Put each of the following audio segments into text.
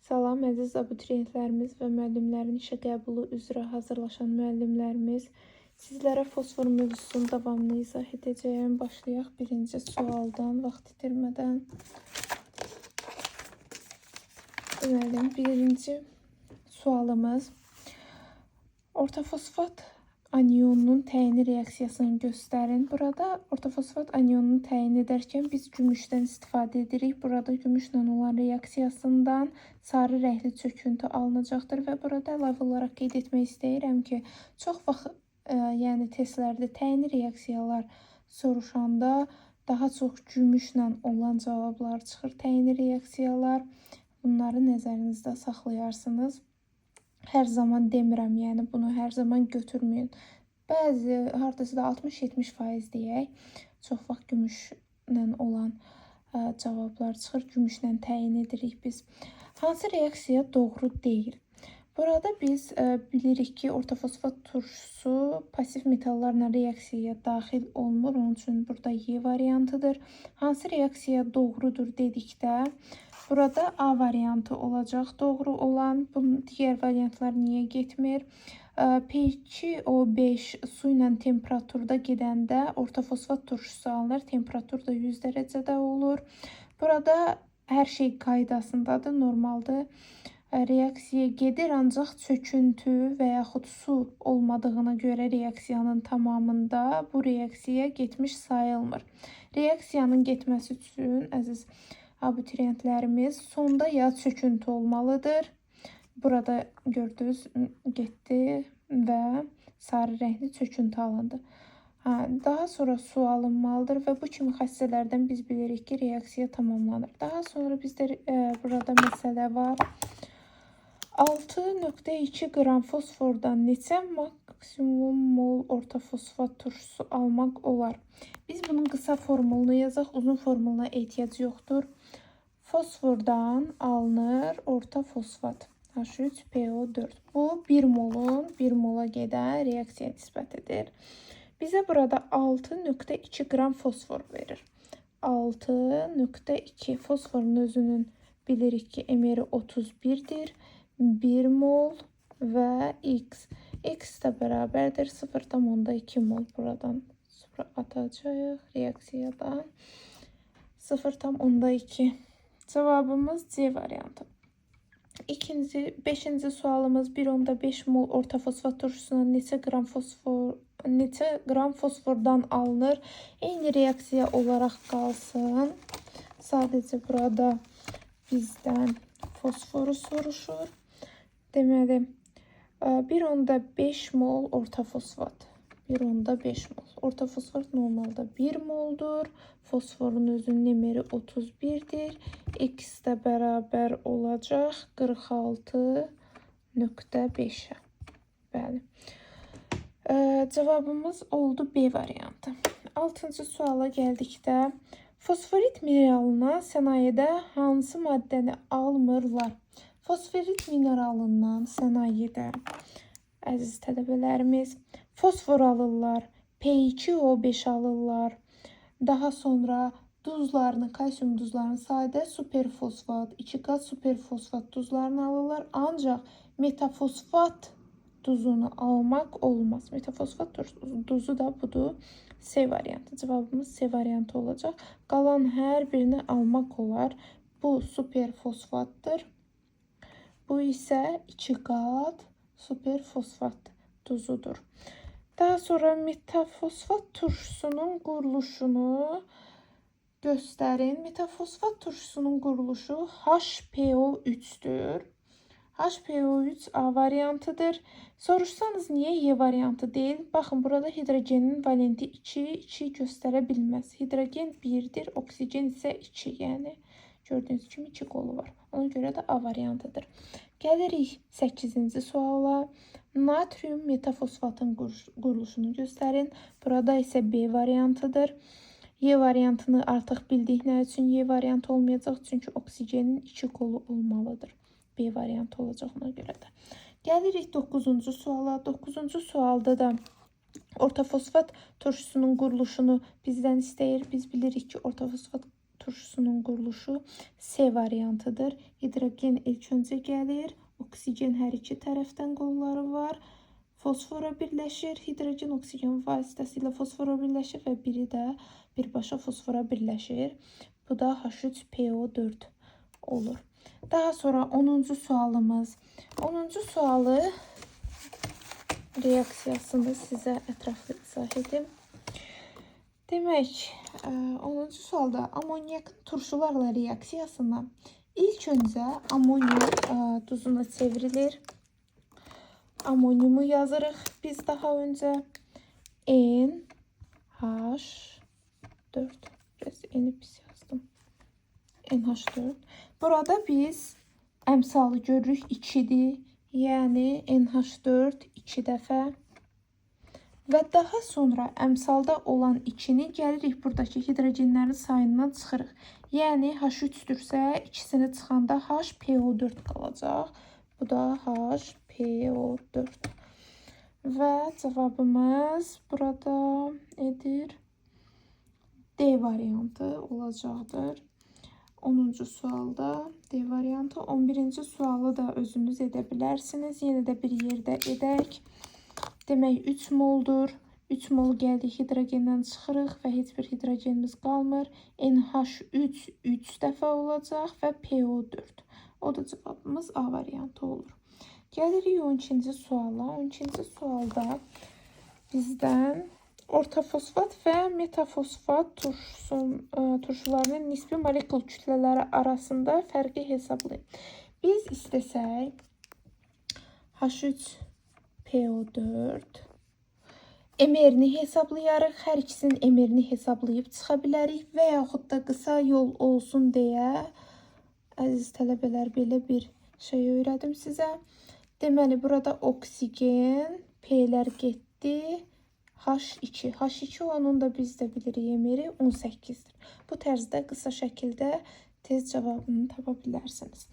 Salam əziz abituriyentlərimiz və müəllimlərin işə qəbulu üzrə hazırlaşan müəllimlərimiz. Sizlərə fosfor mövzusunun davamını izah edəcəyəm. Başlayaq birinci sualdan, vaxt itirmədən. Deməli, birinci sualımız ortofosfat anionunun təyini reaksiyasını göstərin. Burada ortofosfat anionunu təyin edərkən biz gümüşdən istifadə edirik. Burada gümüşlə olan reaksiyasından sarı rəngli çöküntü alınacaqdır və burada əlavə olaraq qeyd etmək istəyirəm ki, çox vaxt yəni testlərdə təyini reaksiyalar soruşanda daha çox gümüşlə olan cavablar çıxır. Təyini reaksiyalar, bunları nəzərinizdə saxlayarsınız. Hər zaman demirəm, yəni bunu hər zaman götürməyin. Bəzi, hardasa da 60-70% deyək, çox vaxt gümüşlə olan cavablar çıxır. Gümüşlə təyin edirik biz. Hansı reaksiya doğru deyil? Burada biz bilirik ki, ortofosfat turşusu pasiv metallarla reaksiyaya daxil olmur. Onun üçün burada Y variantıdır. Hansı reaksiya doğrudur dedikdə, burada A variantı olacaq doğru olan. Bunun digər variantlar niyə getmir? P2O5 su ilə temperaturda gedəndə ortofosfat turşusu alınır. Temperatur da 100 dərəcədə olur. Burada hər şey qaydasındadır, normaldır. Reaksiya gedir, ancaq çöküntü və yaxud su olmadığına görə reaksiyanın tamamında bu reaksiya getmiş sayılmır. Reaksiyanın getməsi üçün, əziz abituriyentlərimiz, sonda ya çöküntü olmalıdır. Burada gördünüz, getdi və sarı rəngli çöküntü alındı. Daha sonra su alınmalıdır və bu kimi xassələrdən biz bilirik ki, reaksiya tamamlanır. Daha sonra bizdə burada məsələ var. 6,2 qram fosfordan neçə maksimum mol ortofosfat turşusu almaq olar? Biz bunun qısa formulunu yazaq, uzun formuluna ehtiyac yoxdur. Fosfordan alınır ortofosfat H3PO4. Bu 1 molun 1 mola gedən reaksiya nisbətidir. Bizə burada 6,2 qram fosfor verir. 6,2 fosforun özünün bilirik ki, emeri 31'dir. 1 mol və X. X də bərabərdir 0,2 mol. Buradan atacağıq reaksiyadan. 0,2. Cavabımız C variantı. Beşinci sualımız 1,5 mol ortofosfat turşusuna neçə qram fosfordan alınır? Eyni reaksiya olaraq qalsın. Sadəcə burada bizdən fosforu soruşur. Deməli, 1,5 mol ortofosfat. 1,5 mol. Ortofosfat normalda 1 moldur. Fosforun özünün emeri 31'dir. X də bərabər olacaq 46,5'ə. Bəli. Cavabımız oldu B variantı. 6-cı suala gəldikdə, fosforit mineralına sənayedə hansı maddəni almırlar? Fosforit mineralından sənayedə, əziz tələbələrimiz, fosfor alırlar, P2O5 alırlar, daha sonra duzlarını, kalsiyum duzlarını, sadə superfosfat, 2K superfosfat duzlarını alırlar. Ancaq metafosfat duzunu almaq olmaz. Metafosfat duzu da budur. C variantı. Cavabımız C variantı olacaq. Qalan hər birini almaq olar. Bu superfosfatdır. Bu isə 2 qat superfosfat duzudur. Daha sonra metafosfat turşusunun quruluşunu göstərin. Metafosfat turşusunun quruluşu HPO3'dür. HPO3 A variantıdır. Soruşsanız niyə Y variantı deyil? Baxın, burada hidrogenin valenti 2 göstərə bilməz. Hidrogen 1'dir, oksigen isə 2. Yəni, gördüyünüz kimi 2 qolu var. Ona görə də A variantıdır. Gəlirik 8-ci suala. Natrium metafosfatın quruluşunu göstərin. Burada isə B variantıdır. Y variantını artıq bildikləri üçün Y variantı olmayacaq. Çünki oksigenin 2 qolu olmalıdır. B variantı olacaq ona görə də. Gəlirik 9-cu suala. 9-cu sualda da ortofosfat turşusunun quruluşunu bizdən istəyir. Biz bilirik ki, ortofosfat turşusunun quruluşu C variantıdır. Hidrogen ilk öncə gəlir. Oksigen hər iki tərəfdən qolları var. Fosfora birləşir. Hidrogen oksigen vasitəsilə fosfora birləşir və biri də birbaşa fosfora birləşir. Bu da H3PO4 olur. Daha sonra 10-cu sualımız. 10-cu sualı reaksiyasını sizə ətraflı izah edim. Demək, 10-cu sualda amonyakın turşularla reaksiyasına ilk öncə amonyum duzuna çevrilir. Amonyumu yazırıq biz daha öncə NH4. Biraz N pis yazdım. NH4. Burada biz əmsalı görürük 2-dir. Yəni NH4 2 dəfə. Və daha sonra əmsalda olan 2-ni gəlirik buradakı hidrogenlərin sayından çıxırıq. Yəni H3-dürsə ikisini çıxanda HPO4 qalacaq. Bu da HPO4. Və cavabımız burada edir D variantı olacaqdır. 10-cu sualda D variantı. 11-ci sualı da özünüz edə bilərsiniz. Yenə də bir yerdə edək. Demək 3 moldur. 3 mol gəldik hidrogendən çıxırıq və heç bir hidrogenimiz qalmır. NH3 3 dəfə olacaq və PO4. O da cavabımız A variantı olur. Gəlirik 12-ci suala. 12-ci sualda bizdən orta fosfat və metafosfat turşularının nisbi molekul kütlələri arasında fərqi hesablayın. Biz istəsək H3PO4 emerini hesablayarıq. Hər ikisinin emerini hesablayıb çıxa bilərik və yaxud da qısa yol olsun deyə əziz tələbələr belə bir şey öyrədim sizə. Deməli burada oksigen P'lər getdi. H2. H2 onun da biz də bilirik emeri 18'dir. Bu tərzdə qısa şəkildə tez cavabını tapa bilərsiniz.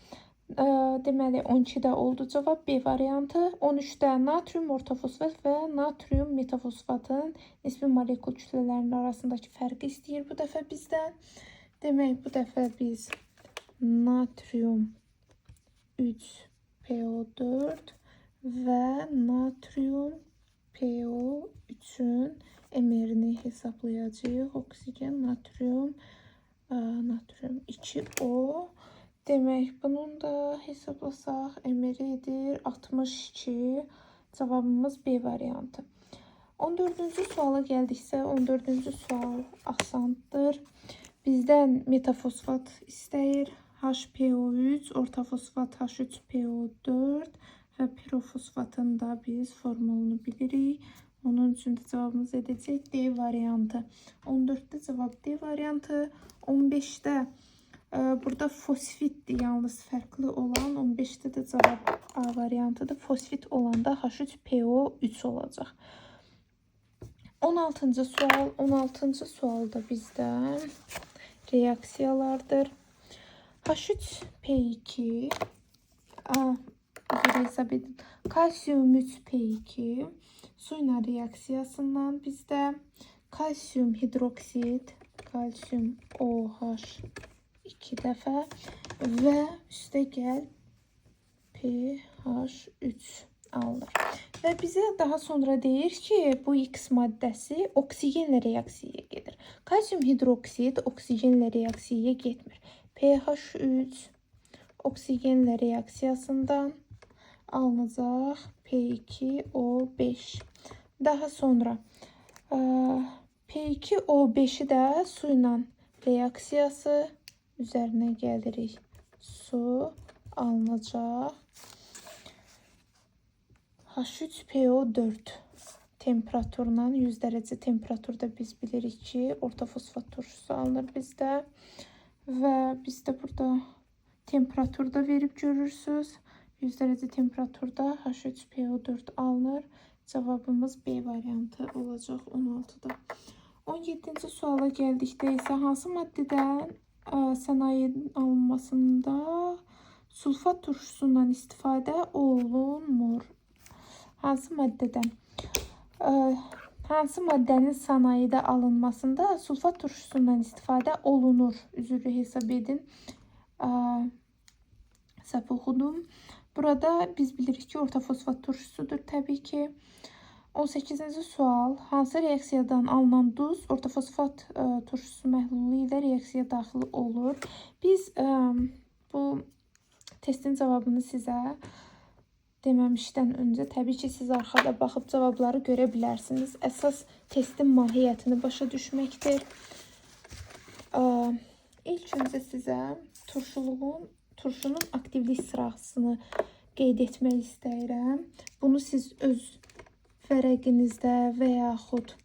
Deməli 12-də oldu cavab B variantı. 13-də natrium orta fosfat və natrium metafosfatın nisbi molekul kütlələrinin arasındakı fərqi istəyir bu dəfə bizdən. Demək bu dəfə biz natrium 3PO4 və natrium PO3'ün emerini hesablayacağıq. Oksigen, natrium 2O. Demək, bunun da hesablasaq emeridir 62. Cavabımız B variantı. 14-cü suala gəldiksə, 14-cü sual asandır. Bizdən metafosfat istəyir. HPO3, orta fosfat H3PO4 və pirofosfatın da biz formulunu bilirik. Onun üçün də cavabımız edəcək D variantı. 14-də cavab D variantı. 15-də burada fosfitdir yalnız fərqli olan. 15-də də cavab A variantıdır. Fosfit olanda H3PO3 olacaq. 16-cı sual. 16-cı sualda bizdən reaksiyalardır. H3P2 hesab edin. Kalsiyum 3P2 su ilə reaksiyasından bizdə kalsiyum hidroksid, kalsiyum OH 2 dəfə və üstə gəl pH3 alınır. Və bizə daha sonra deyir ki, bu X maddəsi oksigenlə reaksiyaya gedir. Kalsiyum hidroksid oksigenlə reaksiyaya getmir. pH3 oksigenlə reaksiyasından alınacaq P2O5. Daha sonra P2O5'i də su ilə reaksiyası üzərinə gəlirik. Su alınacaq. H3PO4 temperaturla 100 dərəcə temperaturda biz bilirik ki, orta fosfat turşusu alınır bizdə. Və bizdə burada temperaturda verib görürsünüz. 100 dərəcə temperaturda H3PO4 alınır. Cavabımız B variantı olacaq 16-da. 17-ci suala gəldikdə isə hansı maddədən sənayenin alınmasında sulfat turşusundan istifadə olunmur? Hansı maddədən? Hansı maddənin sənayedə alınmasında sulfat turşusundan istifadə olunur? Üzrlü hesab edin. Səhv oxudum. Burada biz bilirik ki, orta fosfat turşusudur təbii ki. 18-ci sual. Hansı reaksiyadan alınan duz orta fosfat turşusu məhlulu ilə reaksiyaya daxil olur? Biz bu testin cavabını sizə deməmişdən öncə təbii ki, siz arxada baxıb cavabları görə bilərsiniz. Əsas testin mahiyyətini başa düşməkdir. İlk öncə sizə turşunun aktivlik sırasını qeyd etmək istəyirəm. Bunu siz öz vərəqinizdə və yaxud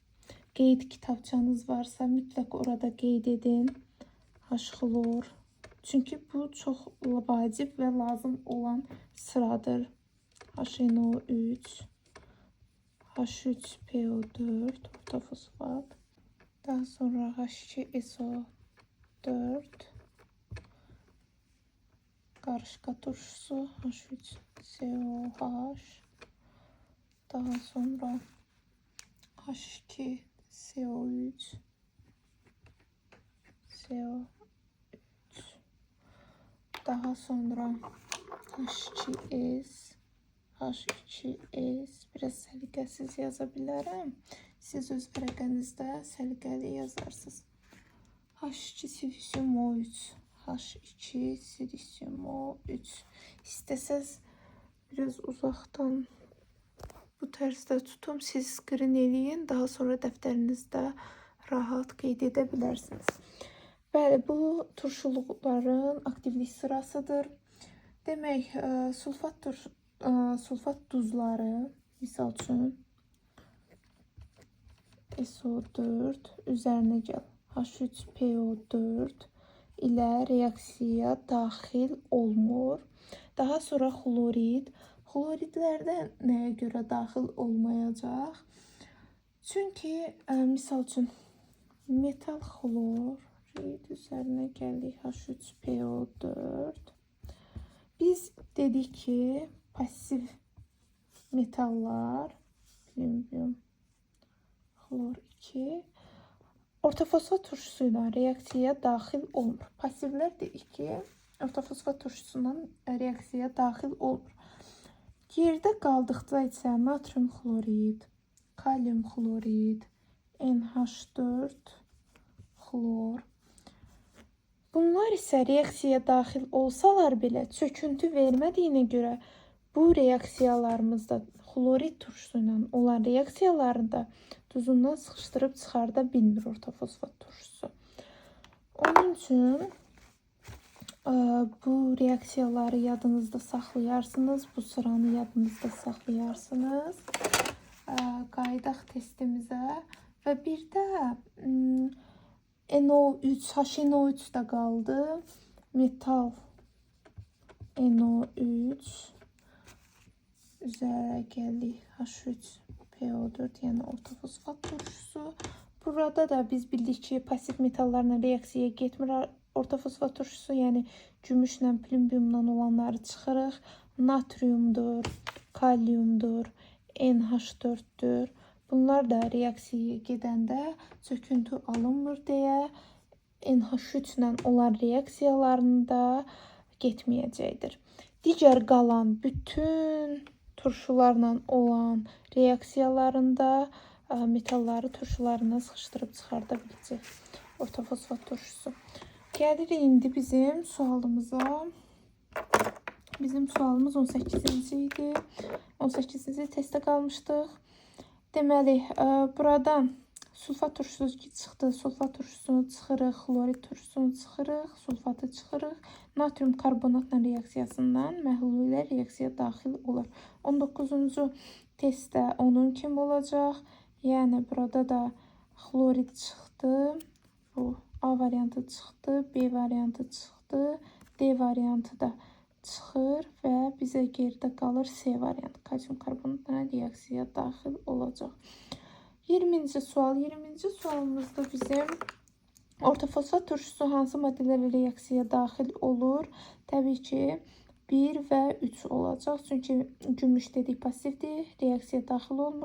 qeyd kitabçanız varsa mütləq orada qeyd edin. H-xlor. Çünki bu çox vacib və lazım olan sıradır. HNO3, H3PO4, orta fosfat. Daha sonra H2SO4, qarışqa turşusu, H3COH. Daha sonra H2CO3, CO3. Daha sonra H2S, H2S. Biraz səliqəsiz yaza bilərəm. Siz öz vərəqənizdə səliqəli yazarsınız. H2 silisium O3, H2 silisium O3. İstəsəz biraz uzaqdan bu tərzdə tutum, siz skrin eləyin, daha sonra dəftərinizdə rahat qeyd edə bilərsiniz. Bəli, bu turşuluqların aktivlik sırasıdır. Demək, sulfat duzları, misal üçün SO4 üzərinə gəl, H3PO4 ilə reaksiyaya daxil olmur. Daha sonra xlorid. Xloridlərdən nəyə görə daxil olmayacaq? Çünki, misal üçün, metal xlorid üzərinə gəldik, H3PO4. Biz dedik ki, pasiv metallar, plümbium, xlor 2, orta fosfat turşusu ilə reaksiyaya daxil olmur. Pasivlər dedik ki, orta fosfat turşusundan reaksiyaya daxil olmur. Yerdə qaldıqda isə natrium xlorid, kalium xlorid, NH4 xlor. Bunlar isə reaksiyaya daxil olsalar belə çöküntü vermədiyinə görə bu reaksiyalarımızda xlorid turşusu ilə olan reaksiyalarında duzundan sıxışdırıb çıxarda bilmir orta fosfat turşusu. Onun üçün bu reaksiyaları yadınızda saxlayarsınız, bu sıranı yadınızda saxlayarsınız. Qayıdaq testimizə və bir də NO3, HNO3 də qaldı. Metal NO3 üzərə gəldik, H3PO4, yəni orta fosfat turşusu. Burada da biz bildik ki, pasiv metallarla reaksiyaya getmir orta fosfat turşusu, yəni gümüşlə, plümbiumla olanları çıxırıq. Natriumdur, kaliumdur, NH4-dür. Bunlar da reaksiyaya gedəndə çöküntü alınmır deyə NH3 ilə olan reaksiyalarında getməyəcəkdir. Digər qalan bütün turşularla olan reaksiyalarında metalları turşularına sıxışdırıb çıxarda biləcək orta fosfat turşusu. Gəlirik indi bizim sualımıza. Bizim sualımız 18-ci idi. 18-ci testə qalmışdıq. Deməli, buradan sulfat turşusu çıxdı. Sulfat turşusunu çıxırıq, xlorid turşusunu çıxırıq, sulfatı çıxırıq. Natrium karbonatla reaksiyasından məhlulu ilə reaksiyaya daxil olur. 19-cu testdə onun kimi olacaq. Yəni, burada da xlorid çıxdı. Bu A variantı çıxdı, B variantı çıxdı, D variantı da çıxır və bizə geridə qalır C variantı. Kalsium karbonatla reaksiyaya daxil olacaq. 20-ci sual. 20-ci sualımızda bizim orta fosfat turşusu hansı maddələrlə reaksiyaya daxil olur? Təbii ki, 1 və 3 olacaq. Çünki gümüş dedik pasivdir, reaksiyaya daxil olmur.